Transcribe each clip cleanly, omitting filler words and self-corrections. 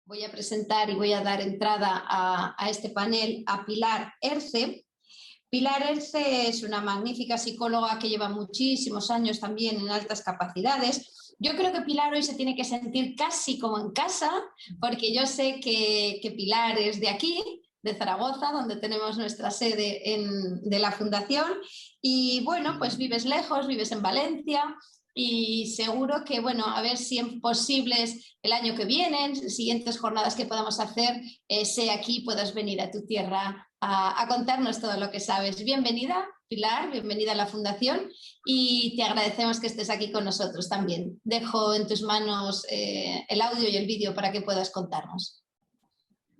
Voy a presentar y voy a dar entrada a este panel a Pilar Erce. Pilar Erce es una magnífica psicóloga que lleva muchísimos años también en altas capacidades. Yo creo que Pilar hoy se tiene que sentir casi como en casa, porque yo sé que Pilar es de aquí, de Zaragoza, donde tenemos nuestra sede de la Fundación. Y bueno, pues vives lejos, vives en Valencia. Y seguro que, bueno, a ver si es posible el año que viene, siguientes jornadas que podamos hacer, sea aquí, puedas venir a tu tierra a contarnos todo lo que sabes. Bienvenida, Pilar, bienvenida a la Fundación y te agradecemos que estés aquí con nosotros también. Dejo en tus manos el audio y el vídeo para que puedas contarnos.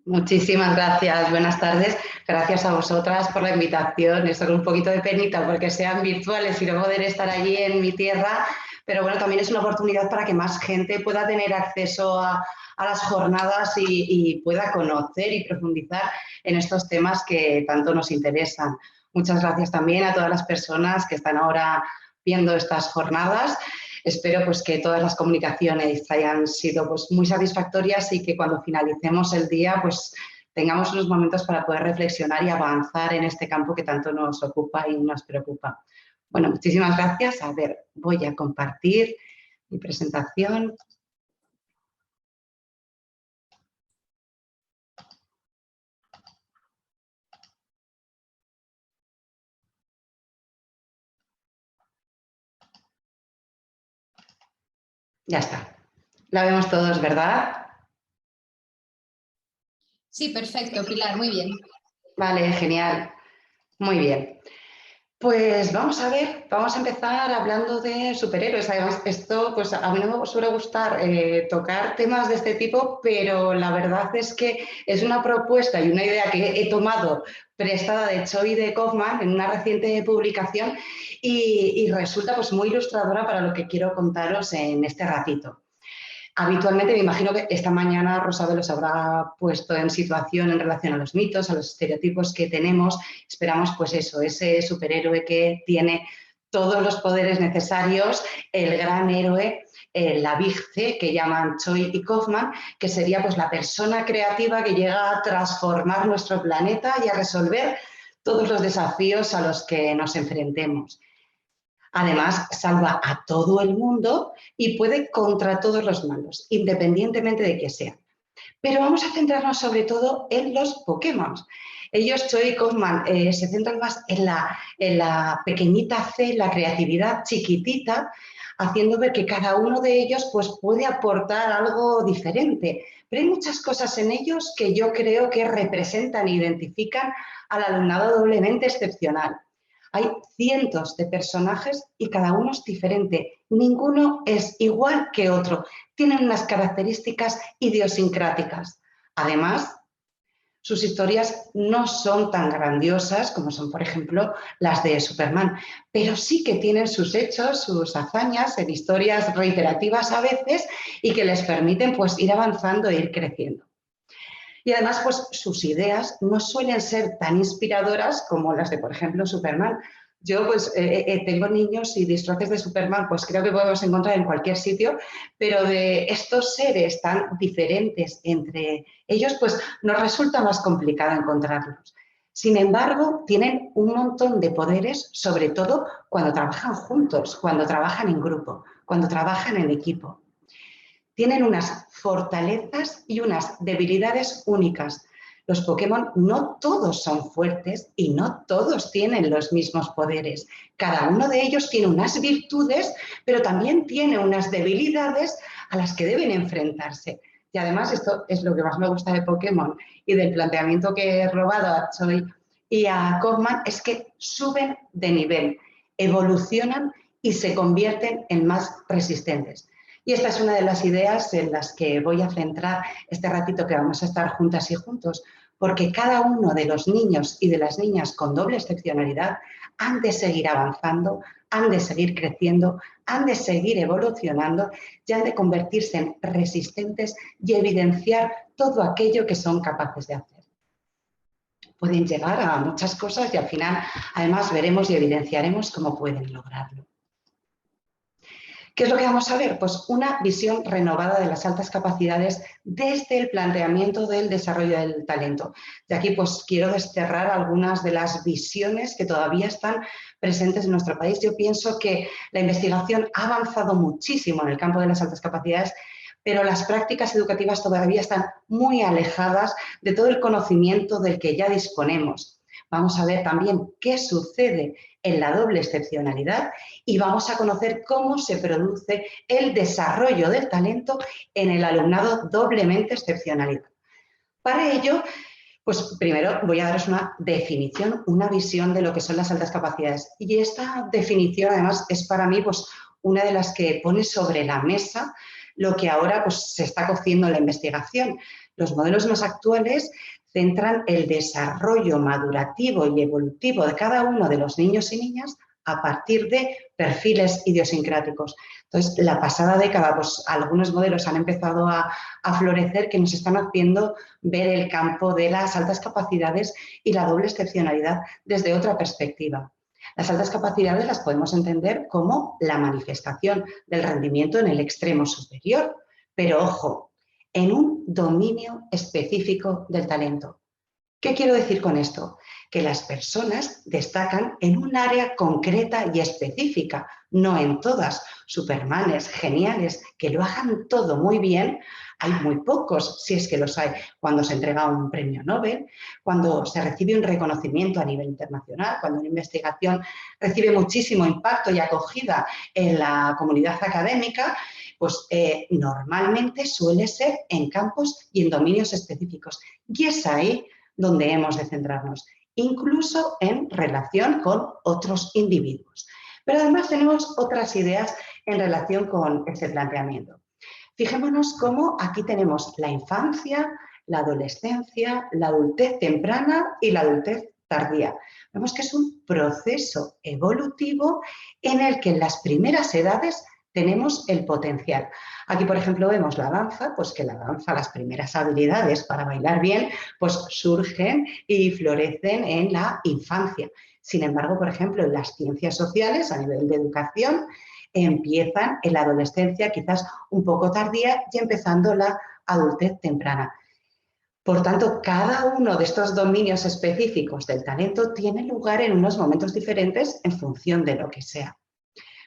Muchísimas gracias, buenas tardes. Gracias a vosotras por la invitación. Estoy con un poquito de penita porque sean virtuales y no poder estar allí en mi tierra, pero bueno, también es una oportunidad para que más gente pueda tener acceso a las jornadas y pueda conocer y profundizar en estos temas que tanto nos interesan. Muchas gracias también a todas las personas que están ahora viendo estas jornadas. Espero pues, que todas las comunicaciones hayan sido pues, muy satisfactorias y que cuando finalicemos el día pues, tengamos unos momentos para poder reflexionar y avanzar en este campo que tanto nos ocupa y nos preocupa. Bueno, muchísimas gracias. A ver, voy a compartir mi presentación. Ya está. La vemos todos, ¿verdad? Sí, perfecto, Pilar, muy bien. Vale, genial. Muy bien. Pues vamos a ver, vamos a empezar hablando de superhéroes. Además, esto, pues a mí no me suele gustar tocar temas de este tipo, pero la verdad es que es una propuesta y una idea que he tomado prestada de Choi de Kaufman en una reciente publicación y resulta pues muy ilustradora para lo que quiero contaros en este ratito. Habitualmente, me imagino que esta mañana Rosabel los habrá puesto en situación en relación a los mitos, a los estereotipos que tenemos. Esperamos, pues eso, ese superhéroe que tiene todos los poderes necesarios, el gran héroe, la Big C, que llaman Choi y Kaufman, que sería pues la persona creativa que llega a transformar nuestro planeta y a resolver todos los desafíos a los que nos enfrentemos. Además, salva a todo el mundo y puede contra todos los malos, independientemente de que sean. Pero vamos a centrarnos sobre todo en los Pokémon. Ellos, Choi y Kaufman, se centran más en la pequeñita C, la creatividad chiquitita, haciendo ver que cada uno de ellos pues, puede aportar algo diferente. Pero hay muchas cosas en ellos que yo creo que representan e identifican al alumnado doblemente excepcional. Hay cientos de personajes y cada uno es diferente. Ninguno es igual que otro. Tienen unas características idiosincráticas. Además, sus historias no son tan grandiosas como son, por ejemplo, las de Superman, pero sí que tienen sus hechos, sus hazañas en historias reiterativas a veces y que les permiten pues, ir avanzando e ir creciendo. Y además, pues sus ideas no suelen ser tan inspiradoras como las de, por ejemplo, Superman. Yo pues tengo niños y disfraces de Superman, pues creo que podemos encontrar en cualquier sitio, pero de estos seres tan diferentes entre ellos, pues nos resulta más complicado encontrarlos. Sin embargo, tienen un montón de poderes, sobre todo cuando trabajan juntos, cuando trabajan en grupo, cuando trabajan en equipo. Tienen unas fortalezas y unas debilidades únicas. Los Pokémon no todos son fuertes y no todos tienen los mismos poderes. Cada uno de ellos tiene unas virtudes, pero también tiene unas debilidades a las que deben enfrentarse. Y además esto es lo que más me gusta de Pokémon y del planteamiento que he robado a Choi y a Kaufman, es que suben de nivel, evolucionan y se convierten en más resistentes. Y esta es una de las ideas en las que voy a centrar este ratito que vamos a estar juntas y juntos, porque cada uno de los niños y de las niñas con doble excepcionalidad han de seguir avanzando, han de seguir creciendo, han de seguir evolucionando y han de convertirse en resistentes y evidenciar todo aquello que son capaces de hacer. Pueden llegar a muchas cosas y al final, además, veremos y evidenciaremos cómo pueden lograrlo. ¿Qué es lo que vamos a ver? Pues una visión renovada de las altas capacidades desde el planteamiento del desarrollo del talento. De aquí pues quiero desterrar algunas de las visiones que todavía están presentes en nuestro país. Yo pienso que la investigación ha avanzado muchísimo en el campo de las altas capacidades, pero las prácticas educativas todavía están muy alejadas de todo el conocimiento del que ya disponemos. Vamos a ver también qué sucede en la doble excepcionalidad y vamos a conocer cómo se produce el desarrollo del talento en el alumnado doblemente excepcionalidad. Para ello, pues primero voy a daros una definición, una visión de lo que son las altas capacidades. Y esta definición, además, es para mí pues, una de las que pone sobre la mesa lo que ahora pues, se está cociendo en la investigación. Los modelos más actuales centran el desarrollo madurativo y evolutivo de cada uno de los niños y niñas a partir de perfiles idiosincráticos. Entonces, la pasada década, pues algunos modelos han empezado a florecer que nos están haciendo ver el campo de las altas capacidades y la doble excepcionalidad desde otra perspectiva. Las altas capacidades las podemos entender como la manifestación del rendimiento en el extremo superior, pero ojo, en un dominio específico del talento. ¿Qué quiero decir con esto? Que las personas destacan en un área concreta y específica, no en todas. Supermanes, geniales, que lo hagan todo muy bien, hay muy pocos, si es que los hay. Cuando se entrega un premio Nobel, cuando se recibe un reconocimiento a nivel internacional, cuando una investigación recibe muchísimo impacto y acogida en la comunidad académica, pues normalmente suele ser en campos y en dominios específicos. Y es ahí donde hemos de centrarnos, incluso en relación con otros individuos. Pero además tenemos otras ideas en relación con ese planteamiento. Fijémonos cómo aquí tenemos la infancia, la adolescencia, la adultez temprana y la adultez tardía. Vemos que es un proceso evolutivo en el que en las primeras edades tenemos el potencial. Aquí, por ejemplo, vemos la danza, pues que la danza, las primeras habilidades para bailar bien, pues surgen y florecen en la infancia. Sin embargo, por ejemplo, en las ciencias sociales, a nivel de educación, empiezan en la adolescencia, quizás un poco tardía, y empezando la adultez temprana. Por tanto, cada uno de estos dominios específicos del talento tiene lugar en unos momentos diferentes en función de lo que sea.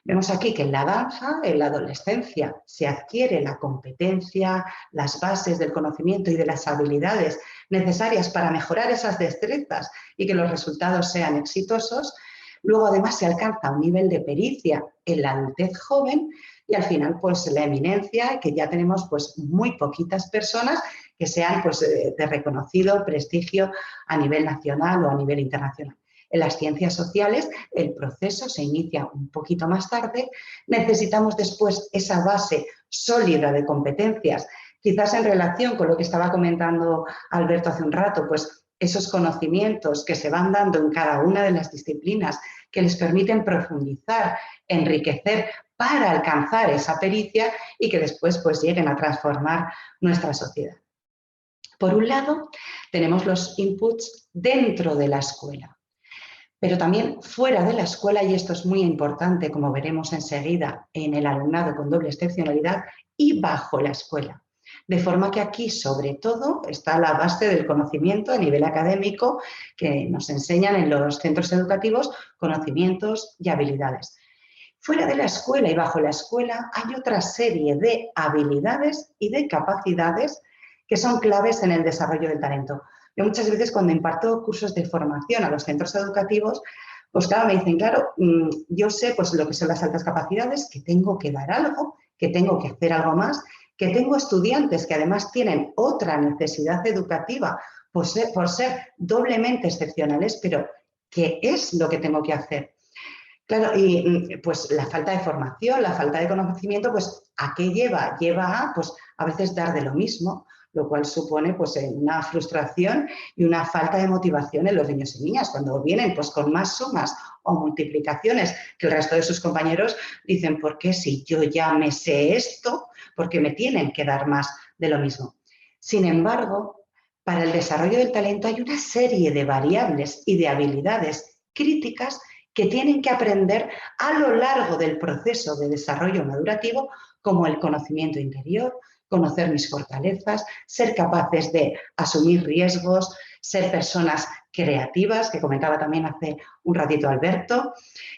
Vemos aquí que en la danza, en la adolescencia, se adquiere la competencia, las bases del conocimiento y de las habilidades necesarias para mejorar esas destrezas y que los resultados sean exitosos. Luego, además, se alcanza un nivel de pericia en la adultez joven y al final, pues, la eminencia, que ya tenemos pues, muy poquitas personas que sean pues, de reconocido prestigio a nivel nacional o a nivel internacional. En las ciencias sociales el proceso se inicia un poquito más tarde, necesitamos después esa base sólida de competencias, quizás en relación con lo que estaba comentando Alberto hace un rato, pues esos conocimientos que se van dando en cada una de las disciplinas que les permiten profundizar, enriquecer para alcanzar esa pericia y que después pues lleguen a transformar nuestra sociedad. Por un lado, tenemos los inputs dentro de la escuela. Pero también fuera de la escuela, y esto es muy importante, como veremos enseguida, en el alumnado con doble excepcionalidad y bajo la escuela. De forma que aquí, sobre todo, está la base del conocimiento a nivel académico que nos enseñan en los centros educativos, conocimientos y habilidades. Fuera de la escuela y bajo la escuela hay otra serie de habilidades y de capacidades que son claves en el desarrollo del talento. Yo muchas veces cuando imparto cursos de formación a los centros educativos, pues claro, me dicen, claro, yo sé pues lo que son las altas capacidades, que tengo que dar algo, que tengo que hacer algo más, que tengo estudiantes que además tienen otra necesidad educativa por ser doblemente excepcionales, pero ¿qué es lo que tengo que hacer? Claro, y pues la falta de formación, la falta de conocimiento, pues ¿a qué lleva? Lleva a, pues, a veces dar de lo mismo, lo cual supone pues una frustración y una falta de motivación en los niños y niñas. Cuando vienen pues con más sumas o multiplicaciones que el resto de sus compañeros, dicen, ¿por qué si yo ya me sé esto? Porque me tienen que dar más de lo mismo. Sin embargo, para el desarrollo del talento hay una serie de variables y de habilidades críticas que tienen que aprender a lo largo del proceso de desarrollo madurativo, como el conocimiento interior, conocer mis fortalezas, ser capaces de asumir riesgos, ser personas creativas, que comentaba también hace un ratito Alberto.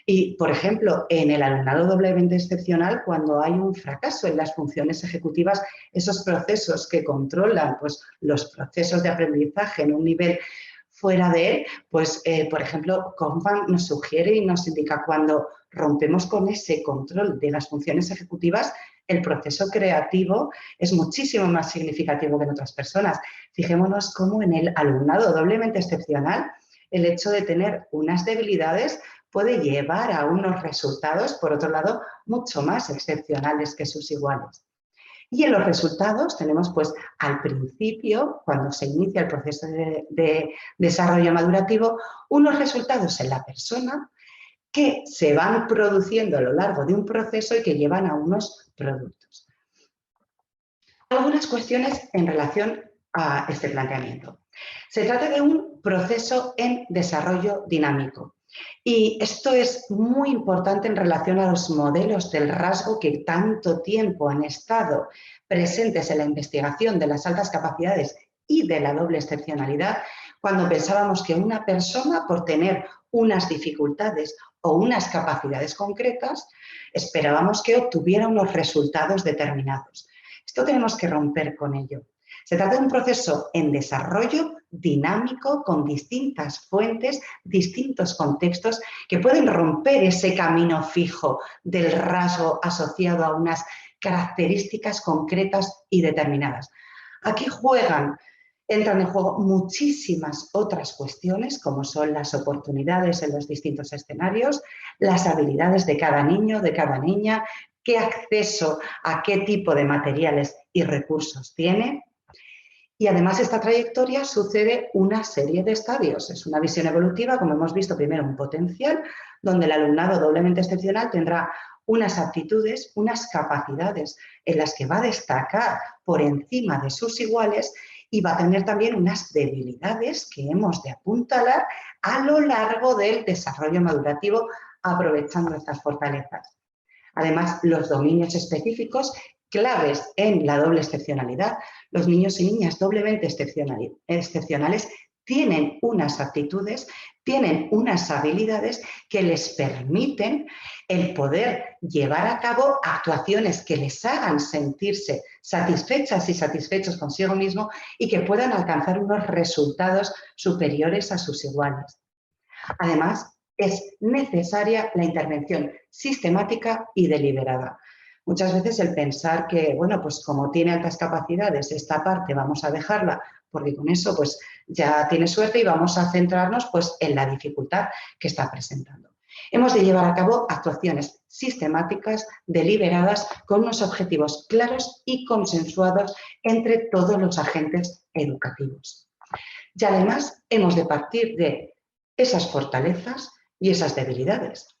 Y, por ejemplo, en el alumnado doblemente excepcional, cuando hay un fracaso en las funciones ejecutivas, esos procesos que controlan pues, los procesos de aprendizaje en un nivel fuera de él, pues, por ejemplo, Kaufman nos sugiere y nos indica cuando rompemos con ese control de las funciones ejecutivas, el proceso creativo es muchísimo más significativo que en otras personas. Fijémonos cómo en el alumnado doblemente excepcional el hecho de tener unas debilidades puede llevar a unos resultados, por otro lado, mucho más excepcionales que sus iguales. Y en los resultados tenemos pues al principio, cuando se inicia el proceso de desarrollo madurativo, unos resultados en la persona que se van produciendo a lo largo de un proceso y que llevan a unos productos. Algunas cuestiones en relación a este planteamiento. Se trata de un proceso en desarrollo dinámico. Y esto es muy importante en relación a los modelos del rasgo que tanto tiempo han estado presentes en la investigación de las altas capacidades y de la doble excepcionalidad, cuando pensábamos que una persona, por tener unas dificultades o unas capacidades concretas, esperábamos que obtuviera unos resultados determinados. Esto tenemos que romper con ello. Se trata de un proceso en desarrollo dinámico con distintas fuentes, distintos contextos que pueden romper ese camino fijo del rasgo asociado a unas características concretas y determinadas. Aquí entran en juego muchísimas otras cuestiones, como son las oportunidades en los distintos escenarios, las habilidades de cada niño, de cada niña, qué acceso a qué tipo de materiales y recursos tiene. Y además esta trayectoria sucede una serie de estadios. Es una visión evolutiva, como hemos visto, primero un potencial, donde el alumnado doblemente excepcional tendrá unas aptitudes, unas capacidades en las que va a destacar por encima de sus iguales y va a tener también unas debilidades que hemos de apuntalar a lo largo del desarrollo madurativo, aprovechando estas fortalezas. Además, los dominios específicos claves en la doble excepcionalidad. Los niños y niñas doblemente excepcionales tienen unas aptitudes, tienen unas habilidades que les permiten el poder llevar a cabo actuaciones que les hagan sentirse satisfechas y satisfechos consigo mismo y que puedan alcanzar unos resultados superiores a sus iguales. Además, es necesaria la intervención sistemática y deliberada. Muchas veces el pensar que, bueno, pues como tiene altas capacidades, esta parte vamos a dejarla porque con eso pues ya tiene suerte y vamos a centrarnos pues en la dificultad que está presentando. Hemos de llevar a cabo actuaciones sistemáticas, deliberadas, con unos objetivos claros y consensuados entre todos los agentes educativos. Y además hemos de partir de esas fortalezas y esas debilidades.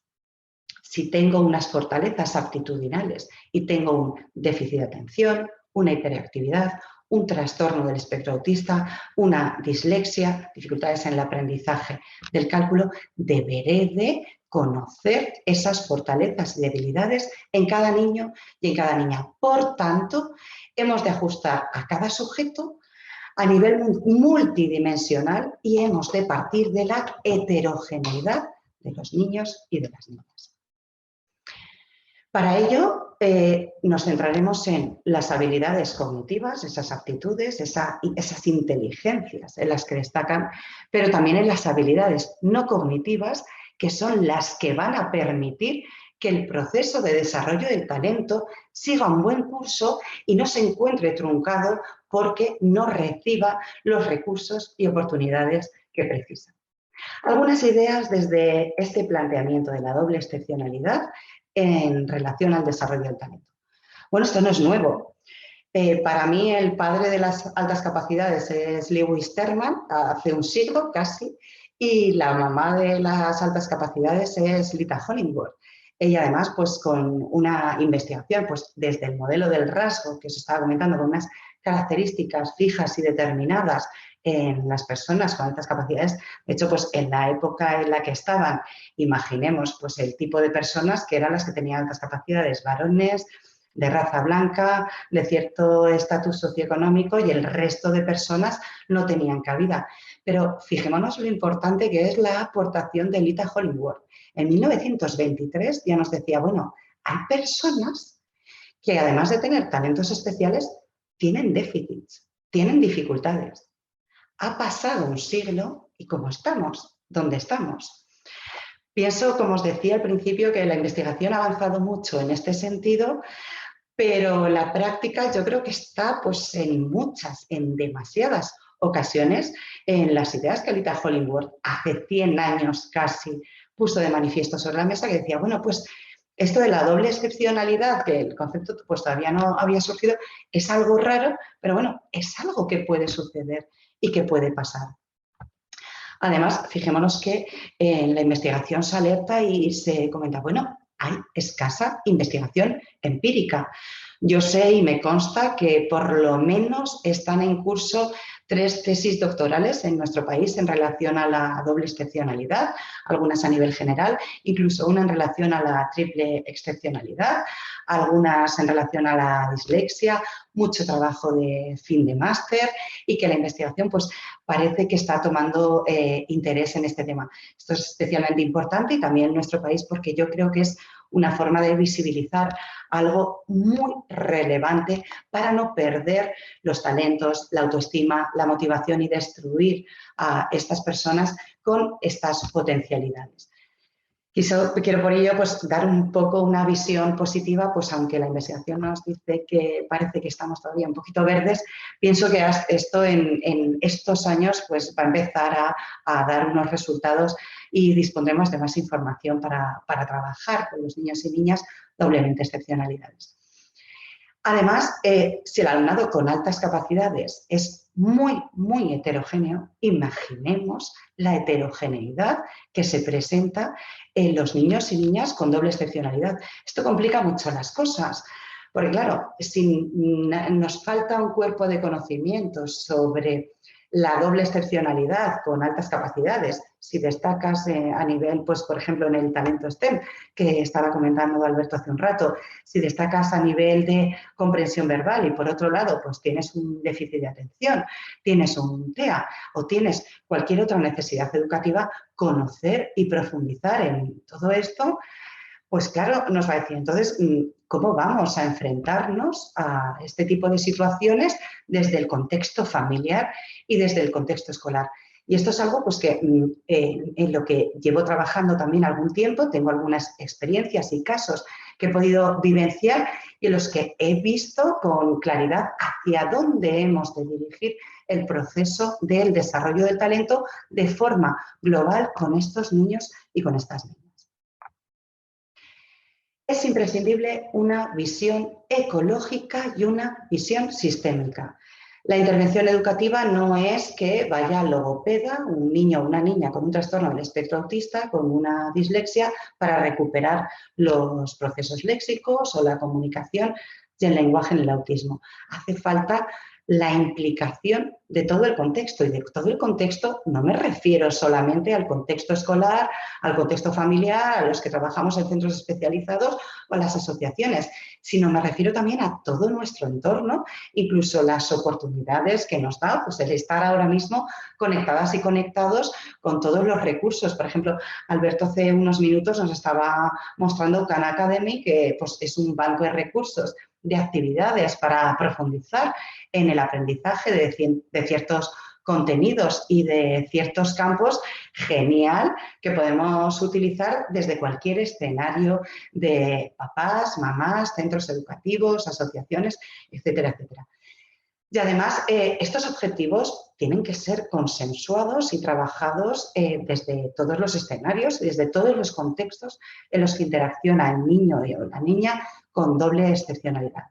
Si tengo unas fortalezas aptitudinales y tengo un déficit de atención, una hiperactividad, un trastorno del espectro autista, una dislexia, dificultades en el aprendizaje del cálculo, deberé de conocer esas fortalezas y debilidades en cada niño y en cada niña. Por tanto, hemos de ajustar a cada sujeto a nivel multidimensional y hemos de partir de la heterogeneidad de los niños y de las niñas. Para ello, nos centraremos en las habilidades cognitivas, esas aptitudes, esas inteligencias en las que destacan, pero también en las habilidades no cognitivas, que son las que van a permitir que el proceso de desarrollo del talento siga un buen curso y no se encuentre truncado porque no reciba los recursos y oportunidades que precisa. Algunas ideas desde este planteamiento de la doble excepcionalidad en relación al desarrollo del talento. Bueno, esto no es nuevo. Para mí el padre de las altas capacidades es Lewis Terman, hace un siglo casi, y la mamá de las altas capacidades es Lita Hollingworth. Ella además, pues con una investigación, pues desde el modelo del rasgo que os estaba comentando, con unas características fijas y determinadas en las personas con altas capacidades. De hecho, pues en la época en la que estaban, imaginemos pues el tipo de personas que eran las que tenían altas capacidades, varones, de raza blanca, de cierto estatus socioeconómico, y el resto de personas no tenían cabida. Pero fijémonos lo importante que es la aportación de Lita Hollingworth. En 1923 ya nos decía, bueno, hay personas que además de tener talentos especiales, tienen déficits, tienen dificultades. Ha pasado un siglo y ¿cómo estamos? ¿Dónde estamos? Pienso, como os decía al principio, que la investigación ha avanzado mucho en este sentido, pero la práctica yo creo que está pues, en muchas, en demasiadas ocasiones, en las ideas que Lita Hollingworth hace 100 años casi puso de manifiesto sobre la mesa, que decía, bueno, pues esto de la doble excepcionalidad, que el concepto pues, todavía no había surgido, es algo raro, pero bueno, es algo que puede suceder y que puede pasar. Además, fijémonos que en la investigación se alerta y se comenta, bueno, hay escasa investigación empírica. Yo sé y me consta que por lo menos están en curso 3 tesis doctorales en nuestro país en relación a la doble excepcionalidad, algunas a nivel general, incluso una en relación a la triple excepcionalidad, algunas en relación a la dislexia, mucho trabajo de fin de máster y que la investigación pues, parece que está tomando interés en este tema. Esto es especialmente importante y también en nuestro país porque yo creo que es una forma de visibilizar algo muy relevante para no perder los talentos, la autoestima, la motivación y destruir a estas personas con estas potencialidades. Quiero por ello pues, dar un poco una visión positiva, pues aunque la investigación nos dice que parece que estamos todavía un poquito verdes, pienso que esto en estos años pues, va a empezar a dar unos resultados y dispondremos de más información para trabajar con los niños y niñas doblemente excepcionalidades. Además, si el alumnado con altas capacidades es muy, muy heterogéneo, imaginemos la heterogeneidad que se presenta en los niños y niñas con doble excepcionalidad. Esto complica mucho las cosas, porque claro, si nos falta un cuerpo de conocimientos sobre la doble excepcionalidad con altas capacidades, si destacas a nivel, pues por ejemplo, en el talento STEM, que estaba comentando Alberto hace un rato, si destacas a nivel de comprensión verbal y por otro lado, pues tienes un déficit de atención, tienes un TEA o tienes cualquier otra necesidad educativa, conocer y profundizar en todo esto, pues claro, nos va a decir, entonces, ¿cómo vamos a enfrentarnos a este tipo de situaciones desde el contexto familiar y desde el contexto escolar? Y esto es algo pues, que en lo que llevo trabajando también algún tiempo, tengo algunas experiencias y casos que he podido vivenciar y en los que he visto con claridad hacia dónde hemos de dirigir el proceso del desarrollo del talento de forma global con estos niños y con estas niñas. Es imprescindible una visión ecológica y una visión sistémica. La intervención educativa no es que vaya al logopeda, un niño o una niña con un trastorno del espectro autista, con una dislexia, para recuperar los procesos léxicos o la comunicación y el lenguaje en el autismo. Hace falta la implicación de todo el contexto, y de todo el contexto no me refiero solamente al contexto escolar, al contexto familiar, a los que trabajamos en centros especializados o a las asociaciones, sino me refiero también a todo nuestro entorno, incluso las oportunidades que nos da pues, el estar ahora mismo conectadas y conectados con todos los recursos. Por ejemplo, Alberto hace unos minutos nos estaba mostrando Khan Academy, que pues, es un banco de recursos, de actividades para profundizar en el aprendizaje de ciertos contenidos y de ciertos campos, genial, que podemos utilizar desde cualquier escenario de papás, mamás, centros educativos, asociaciones, etcétera, etcétera. Y además, estos objetivos tienen que ser consensuados y trabajados desde todos los escenarios, desde todos los contextos en los que interacciona el niño o la niña con doble excepcionalidad.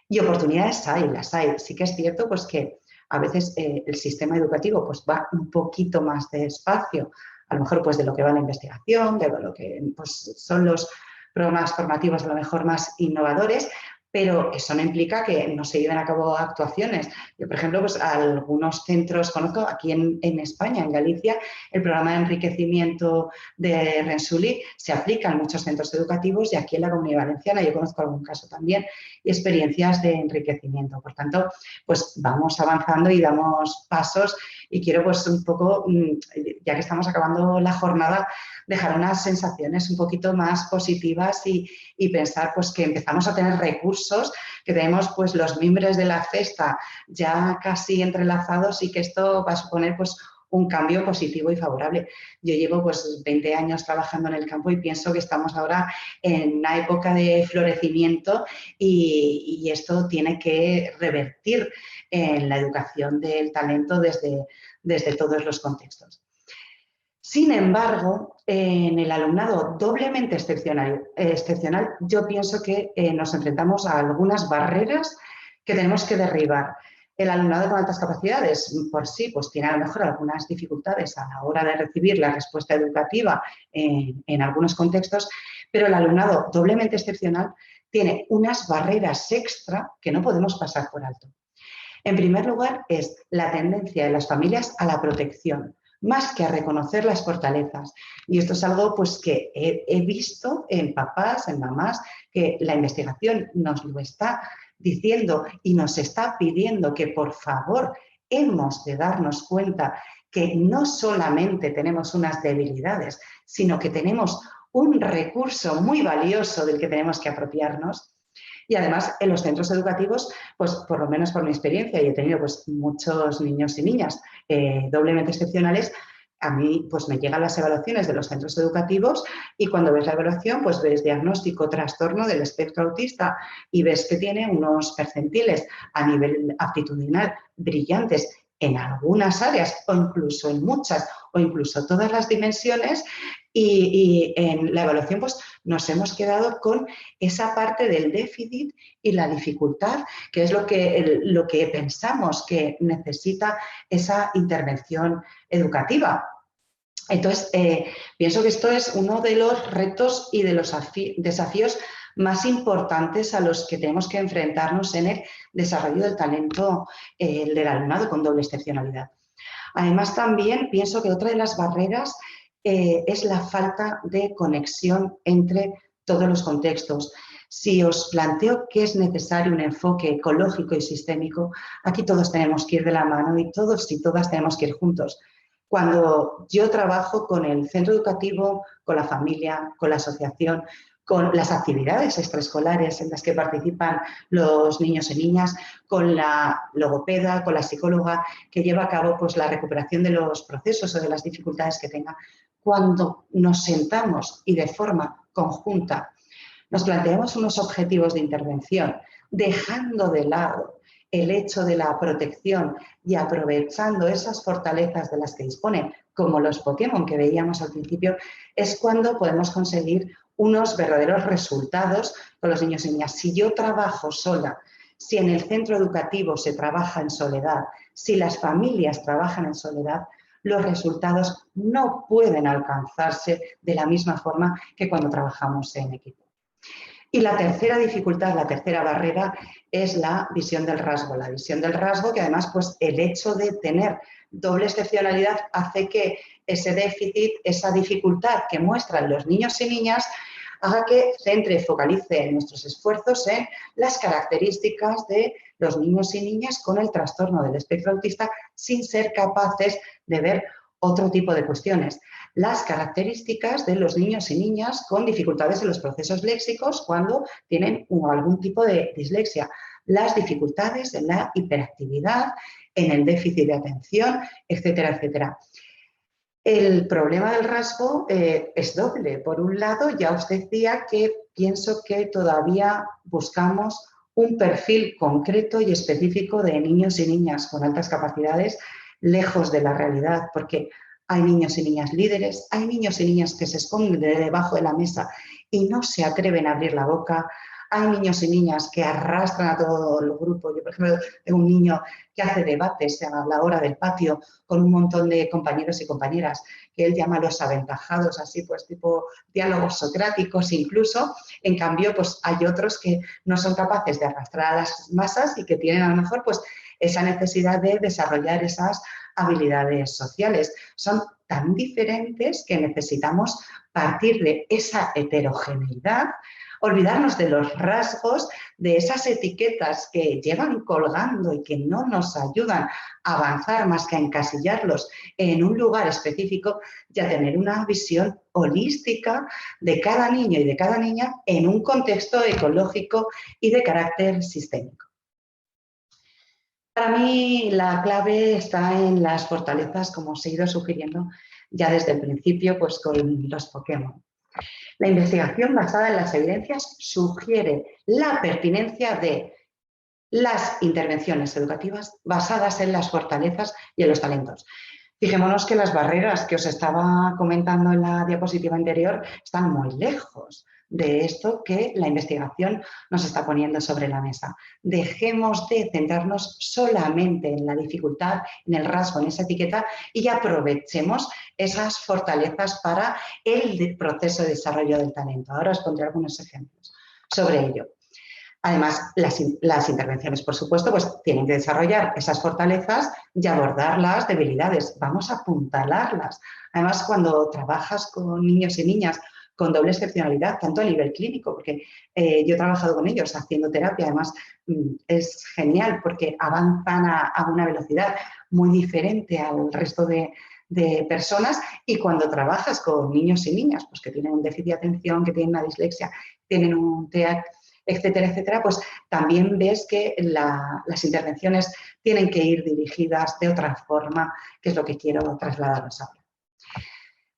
Y oportunidades hay, las hay. Sí que es cierto pues, que a veces el sistema educativo pues, va un poquito más despacio, a lo mejor pues, de lo que va la investigación, de lo que pues, son los programas formativos a lo mejor más innovadores, pero eso no implica que no se lleven a cabo actuaciones. Yo, por ejemplo, pues algunos centros, conozco aquí en España, en Galicia, el programa de enriquecimiento de Rensuli se aplica en muchos centros educativos y aquí en la Comunidad Valenciana yo conozco algún caso también y experiencias de enriquecimiento. Por tanto, pues vamos avanzando y damos pasos y quiero pues un poco, ya que estamos acabando la jornada, dejar unas sensaciones un poquito más positivas y pensar pues que empezamos a tener recursos, que tenemos pues los mimbres de la cesta ya casi entrelazados y que esto va a suponer pues un cambio positivo y favorable. Yo llevo pues 20 años trabajando en el campo y pienso que estamos ahora en una época de florecimiento y esto tiene que revertir en la educación del talento desde todos los contextos. Sin embargo, en el alumnado doblemente excepcional, yo pienso que nos enfrentamos a algunas barreras que tenemos que derribar. El alumnado con altas capacidades, por sí, pues tiene a lo mejor algunas dificultades a la hora de recibir la respuesta educativa en algunos contextos, pero el alumnado doblemente excepcional tiene unas barreras extra que no podemos pasar por alto. En primer lugar, es la tendencia de las familias a la protección, más que a reconocer las fortalezas. Y esto es algo pues, que he visto en papás, en mamás, que la investigación nos lo está diciendo y nos está pidiendo que, por favor, hemos de darnos cuenta que no solamente tenemos unas debilidades, sino que tenemos un recurso muy valioso del que tenemos que apropiarnos. Y además, en los centros educativos, pues por lo menos por mi experiencia, y he tenido pues muchos niños y niñas doblemente excepcionales, a mí pues me llegan las evaluaciones de los centros educativos y cuando ves la evaluación pues ves diagnóstico trastorno del espectro autista y ves que tiene unos percentiles a nivel aptitudinal brillantes en algunas áreas o incluso en muchas o incluso todas las dimensiones y en la evaluación pues nos hemos quedado con esa parte del déficit y la dificultad, que es lo que pensamos que necesita esa intervención educativa. Entonces, pienso que esto es uno de los retos y de los desafíos más importantes a los que tenemos que enfrentarnos en el desarrollo del talento del alumnado con doble excepcionalidad. Además, también pienso que otra de las barreras es la falta de conexión entre todos los contextos. Si os planteo que es necesario un enfoque ecológico y sistémico, aquí todos tenemos que ir de la mano y todos y todas tenemos que ir juntos. Cuando yo trabajo con el centro educativo, con la familia, con la asociación, con las actividades extraescolares en las que participan los niños y niñas, con la logopeda, con la psicóloga que lleva a cabo pues, la recuperación de los procesos o de las dificultades que tenga. Cuando nos sentamos y de forma conjunta nos planteamos unos objetivos de intervención, dejando de lado el hecho de la protección y aprovechando esas fortalezas de las que disponen, como los Pokémon que veíamos al principio, es cuando podemos conseguir unos verdaderos resultados con los niños y niñas. Si yo trabajo sola, si en el centro educativo se trabaja en soledad, si las familias trabajan en soledad, los resultados no pueden alcanzarse de la misma forma que cuando trabajamos en equipo. Y la tercera dificultad, la tercera barrera es la visión del rasgo. La visión del rasgo que además pues, el hecho de tener doble excepcionalidad hace que ese déficit, esa dificultad que muestran los niños y niñas haga que focalice nuestros esfuerzos en las características de los niños y niñas con el trastorno del espectro autista sin ser capaces de ver otro tipo de cuestiones. Las características de los niños y niñas con dificultades en los procesos léxicos cuando tienen algún tipo de dislexia. Las dificultades en la hiperactividad, en el déficit de atención, etcétera, etcétera. El problema del rasgo es doble. Por un lado, ya os decía que pienso que todavía buscamos un perfil concreto y específico de niños y niñas con altas capacidades lejos de la realidad, porque hay niños y niñas líderes, hay niños y niñas que se esconden debajo de la mesa y no se atreven a abrir la boca, Hay niños y niñas que arrastran a todo el grupo. Yo, por ejemplo, tengo un niño que hace debates a la hora del patio con un montón de compañeros y compañeras, que él llama los aventajados, así pues tipo diálogos socráticos incluso. En cambio, pues hay otros que no son capaces de arrastrar a las masas y que tienen a lo mejor pues esa necesidad de desarrollar esas habilidades sociales. Son tan diferentes que necesitamos partir de esa heterogeneidad, olvidarnos de los rasgos, de esas etiquetas que llevan colgando y que no nos ayudan a avanzar más que a encasillarlos en un lugar específico y a tener una visión holística de cada niño y de cada niña en un contexto ecológico y de carácter sistémico. Para mí la clave está en las fortalezas, como os he ido sugiriendo ya desde el principio, pues con los Pokémon. La investigación basada en las evidencias sugiere la pertinencia de las intervenciones educativas basadas en las fortalezas y en los talentos. Fijémonos que las barreras que os estaba comentando en la diapositiva anterior están muy lejos de esto que la investigación nos está poniendo sobre la mesa. Dejemos de centrarnos solamente en la dificultad, en el rasgo, en esa etiqueta y aprovechemos esas fortalezas para el proceso de desarrollo del talento. Ahora os pondré algunos ejemplos sobre ello. Además, las intervenciones, por supuesto, pues tienen que desarrollar esas fortalezas y abordar las debilidades. Vamos a apuntalarlas. Además, cuando trabajas con niños y niñas con doble excepcionalidad, tanto a nivel clínico, porque yo he trabajado con ellos haciendo terapia, además es genial porque avanzan a una velocidad muy diferente al resto de personas, y cuando trabajas con niños y niñas pues que tienen un déficit de atención, que tienen una dislexia, tienen un TEA, etcétera, etcétera, pues también ves que las intervenciones tienen que ir dirigidas de otra forma, que es lo que quiero trasladaros ahora.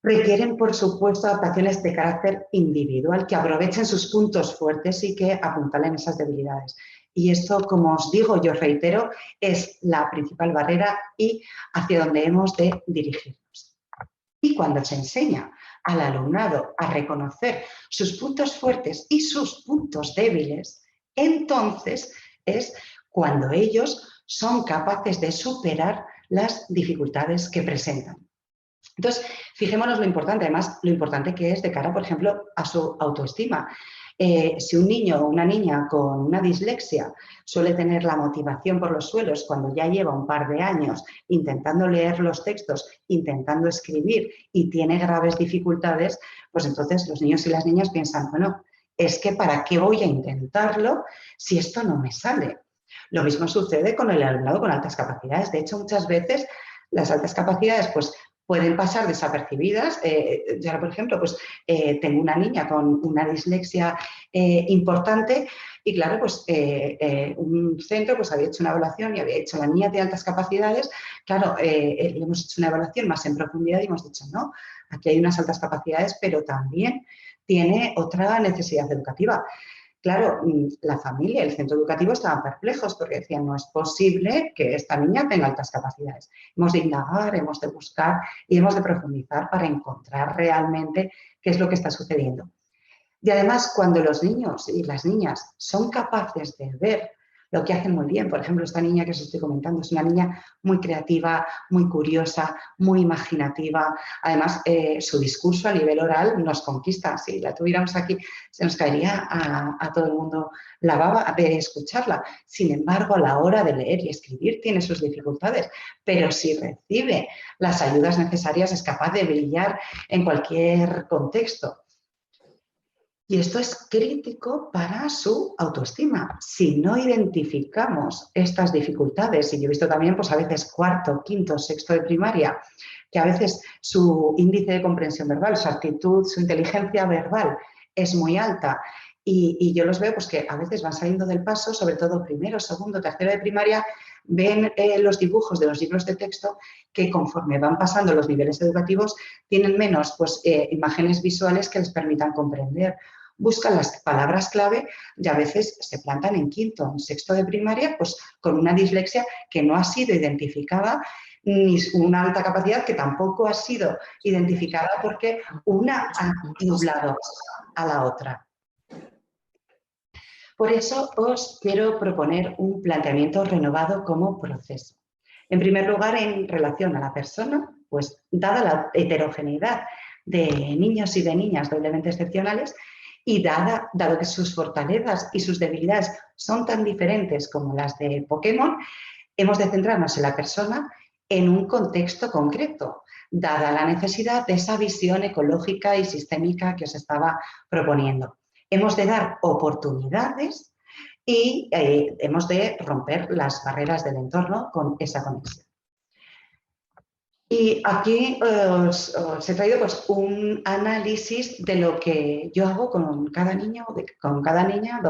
Requieren, por supuesto, adaptaciones de carácter individual que aprovechen sus puntos fuertes y que apuntalen esas debilidades. Y esto, como os digo, yo reitero, es la principal barrera y hacia donde hemos de dirigirnos. Y cuando se enseña al alumnado a reconocer sus puntos fuertes y sus puntos débiles, entonces es cuando ellos son capaces de superar las dificultades que presentan. Entonces, fijémonos lo importante, además, lo importante que es de cara, por ejemplo, a su autoestima. Si un niño o una niña con una dislexia suele tener la motivación por los suelos cuando ya lleva un par de años intentando leer los textos, intentando escribir y tiene graves dificultades, pues entonces los niños y las niñas piensan, bueno, es que ¿para qué voy a intentarlo si esto no me sale? Lo mismo sucede con el alumnado con altas capacidades. De hecho, muchas veces las altas capacidades pues pueden pasar desapercibidas. Yo ahora, por ejemplo, pues tengo una niña con una dislexia importante y claro, pues un centro pues había hecho una evaluación y había hecho la niña de altas capacidades. Claro, le hemos hecho una evaluación más en profundidad y hemos dicho, no, aquí hay unas altas capacidades, pero también tiene otra necesidad educativa. Claro, la familia y el centro educativo estaban perplejos porque decían, no es posible que esta niña tenga altas capacidades. Hemos de indagar, hemos de buscar y hemos de profundizar para encontrar realmente qué es lo que está sucediendo. Y además, cuando los niños y las niñas son capaces de ver lo que hacen muy bien, por ejemplo, esta niña que os estoy comentando es una niña muy creativa, muy curiosa, muy imaginativa. Además, su discurso a nivel oral nos conquista. Si la tuviéramos aquí, se nos caería a todo el mundo la baba de escucharla. Sin embargo, a la hora de leer y escribir tiene sus dificultades, pero si recibe las ayudas necesarias es capaz de brillar en cualquier contexto. Y esto es crítico para su autoestima. Si no identificamos estas dificultades, y yo he visto también pues a veces cuarto, quinto, sexto de primaria, que a veces su índice de comprensión verbal, su actitud, su inteligencia verbal es muy alta, y yo los veo pues que a veces van saliendo del paso, sobre todo primero, segundo, tercero de primaria, ven los dibujos de los libros de texto que conforme van pasando los niveles educativos tienen menos pues, imágenes visuales que les permitan comprender. Buscan las palabras clave y a veces se plantan en quinto, en sexto de primaria, pues con una dislexia que no ha sido identificada, ni una alta capacidad que tampoco ha sido identificada porque una ha nublado a la otra. Por eso os quiero proponer un planteamiento renovado como proceso. En primer lugar, en relación a la persona, pues dada la heterogeneidad de niños y de niñas doblemente excepcionales y dado que sus fortalezas y sus debilidades son tan diferentes como las de Pokémon, hemos de centrarnos en la persona en un contexto concreto, dada la necesidad de esa visión ecológica y sistémica que os estaba proponiendo. Hemos de dar oportunidades y hemos de romper las barreras del entorno con esa conexión. Y aquí os he traído pues, un análisis de lo que yo hago con cada niño, con cada niña,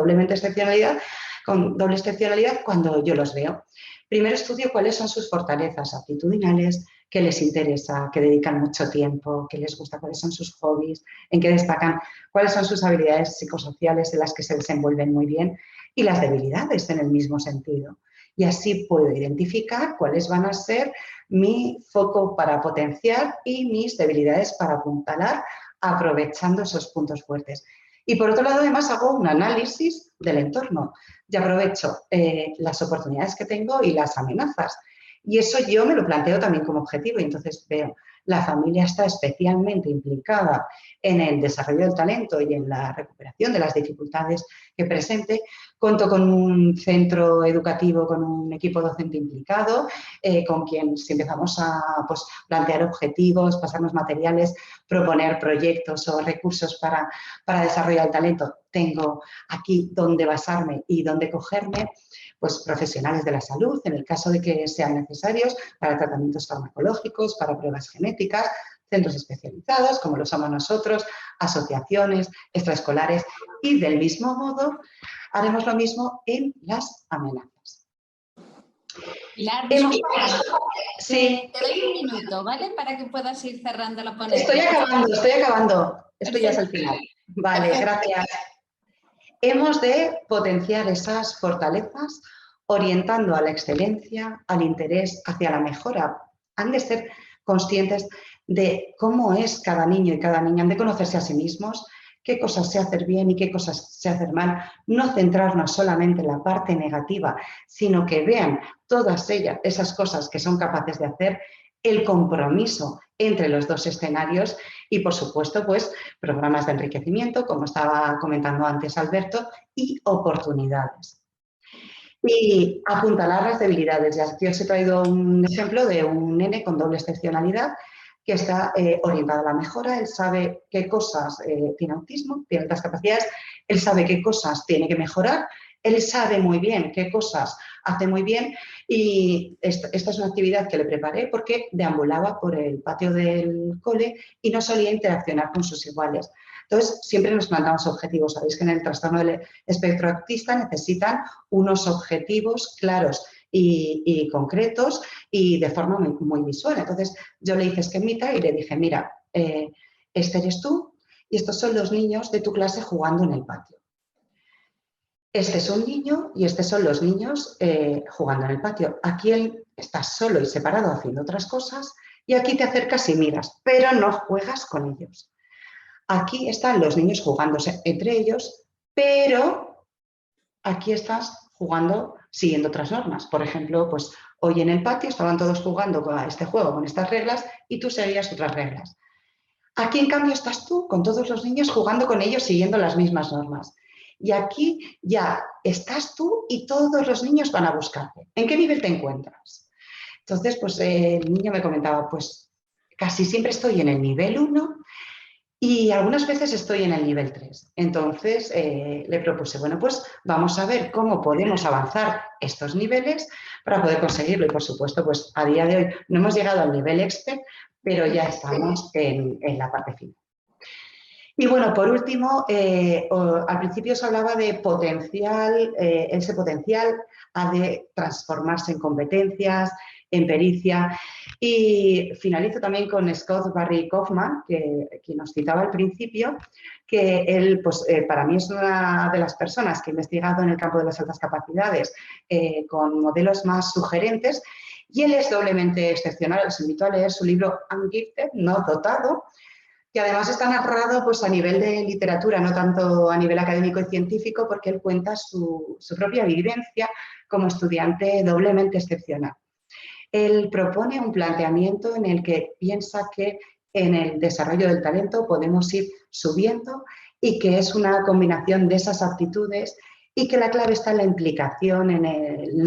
con doble excepcionalidad cuando yo los veo. Primero estudio cuáles son sus fortalezas actitudinales, qué les interesa, qué dedican mucho tiempo, qué les gusta, cuáles son sus hobbies, en qué destacan, cuáles son sus habilidades psicosociales en las que se desenvuelven muy bien y las debilidades en el mismo sentido. Y así puedo identificar cuáles van a ser mi foco para potenciar y mis debilidades para apuntalar, aprovechando esos puntos fuertes. Y por otro lado, además, hago un análisis del entorno y aprovecho las oportunidades que tengo y las amenazas. Y eso yo me lo planteo también como objetivo y entonces veo, la familia está especialmente implicada en el desarrollo del talento y en la recuperación de las dificultades que presente. Cuento con un centro educativo, con un equipo docente implicado, con quien si empezamos a pues, plantear objetivos, pasarnos materiales, proponer proyectos o recursos para desarrollar el talento, tengo aquí dónde basarme y dónde cogerme, pues profesionales de la salud, en el caso de que sean necesarios, para tratamientos farmacológicos, para pruebas genéticas, centros especializados, como lo somos nosotros, asociaciones extraescolares y del mismo modo haremos lo mismo en las amenazas. Pilar, sí. te doy un minuto, ¿vale? Para que puedas ir cerrando la ponencia. Estoy acabando. Esto ya es el final. Vale, perfecto. Gracias. Hemos de potenciar esas fortalezas orientando a la excelencia, al interés, hacia la mejora. Han de ser conscientes de cómo es cada niño y cada niña, han de conocerse a sí mismos, qué cosas sé hacer bien y qué cosas sé hacer mal, no centrarnos solamente en la parte negativa, sino que vean todas esas cosas que son capaces de hacer, el compromiso entre los dos escenarios y, por supuesto, pues programas de enriquecimiento, como estaba comentando antes Alberto, y oportunidades. Y apuntalar las debilidades. Ya aquí os he traído un ejemplo de un nene con doble excepcionalidad que está orientado a la mejora, él sabe qué cosas tiene autismo, tiene otras capacidades, él sabe qué cosas tiene que mejorar, él sabe muy bien qué cosas hace muy bien y esta es una actividad que le preparé porque deambulaba por el patio del cole y no solía interaccionar con sus iguales. Entonces, siempre nos planteamos objetivos. Sabéis que en el trastorno del espectro autista necesitan unos objetivos claros y concretos y de forma muy, muy visual. Entonces, yo le hice esquemita y le dije, mira, este eres tú y estos son los niños de tu clase jugando en el patio. Este es un niño y estos son los niños jugando en el patio. Aquí él está solo y separado haciendo otras cosas y aquí te acercas y miras, pero no juegas con ellos. Aquí están los niños jugándose entre ellos, pero aquí estás jugando siguiendo otras normas. Por ejemplo, pues hoy en el patio estaban todos jugando con este juego, con estas reglas, y tú seguías otras reglas. Aquí, en cambio, estás tú con todos los niños jugando con ellos siguiendo las mismas normas. Y aquí ya estás tú y todos los niños van a buscarte. ¿En qué nivel te encuentras? Entonces, pues el niño me comentaba, pues casi siempre estoy en el nivel 1 y algunas veces estoy en el nivel 3. Entonces le propuse, bueno, pues vamos a ver cómo podemos avanzar estos niveles para poder conseguirlo. Y por supuesto, pues a día de hoy no hemos llegado al nivel expert, pero ya estamos en la parte final. Y bueno, por último, al principio os hablaba de potencial, ese potencial ha de transformarse en competencias, en pericia. Y finalizo también con Scott Barry Kaufman, que nos citaba al principio, que él, pues, para mí es una de las personas que ha investigado en el campo de las altas capacidades con modelos más sugerentes, y él es doblemente excepcional. Os invito a leer su libro Ungifted, no dotado, que además está narrado pues, a nivel de literatura, no tanto a nivel académico y científico, porque él cuenta su propia vivencia como estudiante doblemente excepcional. Él propone un planteamiento en el que piensa que en el desarrollo del talento podemos ir subiendo y que es una combinación de esas aptitudes y que la clave está en la implicación, en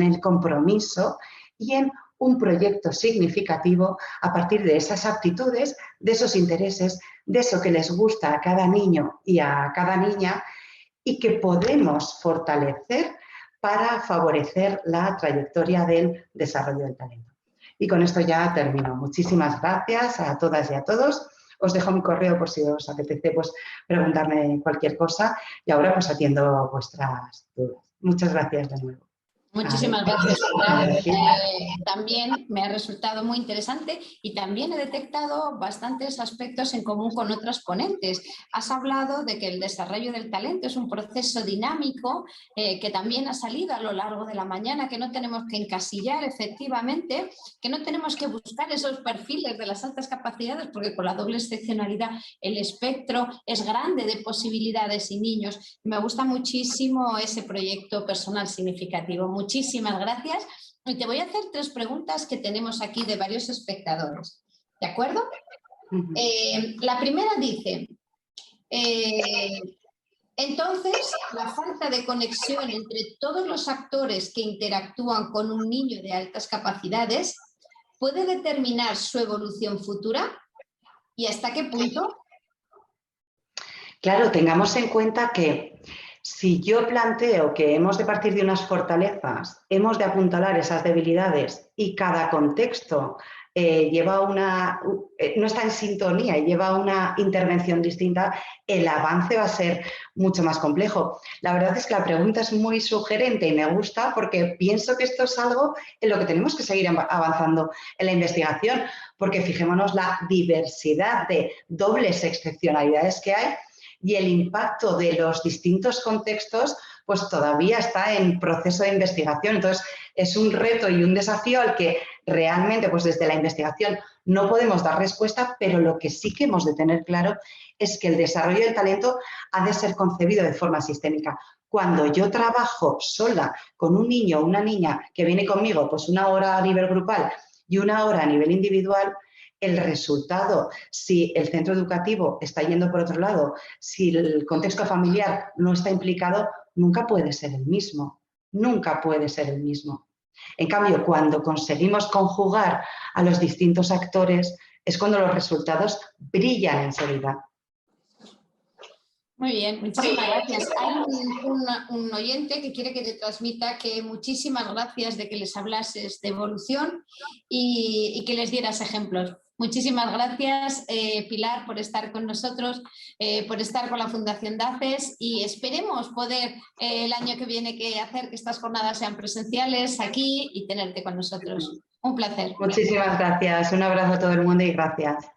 el compromiso y en un proyecto significativo a partir de esas aptitudes, de esos intereses, de eso que les gusta a cada niño y a cada niña y que podemos fortalecer para favorecer la trayectoria del desarrollo del talento. Y con esto ya termino. Muchísimas gracias a todas y a todos. Os dejo mi correo por si os apetece pues, preguntarme cualquier cosa y ahora pues atiendo vuestras dudas. Muchas gracias de nuevo. Muchísimas gracias, Pilar. También me ha resultado muy interesante y también he detectado bastantes aspectos en común con otras ponentes. Has hablado de que el desarrollo del talento es un proceso dinámico que también ha salido a lo largo de la mañana, que no tenemos que encasillar efectivamente, que no tenemos que buscar esos perfiles de las altas capacidades, porque con la doble excepcionalidad el espectro es grande de posibilidades y niños. Me gusta muchísimo ese proyecto personal significativo. Muchísimas gracias. Y te voy a hacer 3 preguntas que tenemos aquí de varios espectadores. ¿De acuerdo? La primera dice, entonces, la falta de conexión entre todos los actores que interactúan con un niño de altas capacidades puede determinar su evolución futura. ¿Y hasta qué punto? Claro, tengamos en cuenta que si yo planteo que hemos de partir de unas fortalezas, hemos de apuntalar esas debilidades y cada contexto no está en sintonía y lleva una intervención distinta, el avance va a ser mucho más complejo. La verdad es que la pregunta es muy sugerente y me gusta porque pienso que esto es algo en lo que tenemos que seguir avanzando en la investigación, porque fijémonos la diversidad de dobles excepcionalidades que hay y el impacto de los distintos contextos pues todavía está en proceso de investigación. Entonces, es un reto y un desafío al que realmente pues desde la investigación no podemos dar respuesta, pero lo que sí que hemos de tener claro es que el desarrollo del talento ha de ser concebido de forma sistémica. Cuando yo trabajo sola con un niño o una niña que viene conmigo pues 1 hora a nivel grupal y 1 hora a nivel individual, el resultado, si el centro educativo está yendo por otro lado, si el contexto familiar no está implicado, nunca puede ser el mismo. Nunca puede ser el mismo. En cambio, cuando conseguimos conjugar a los distintos actores, es cuando los resultados brillan enseguida. Muy bien, muchísimas gracias. Hay un oyente que quiere que te transmita que muchísimas gracias de que les hablases de evolución y que les dieras ejemplos. Muchísimas gracias, Pilar, por estar con nosotros, por estar con la Fundación DACES y esperemos poder el año que viene hacer que estas jornadas sean presenciales aquí y tenerte con nosotros. Un placer. Muchísimas gracias. Un abrazo a todo el mundo y gracias.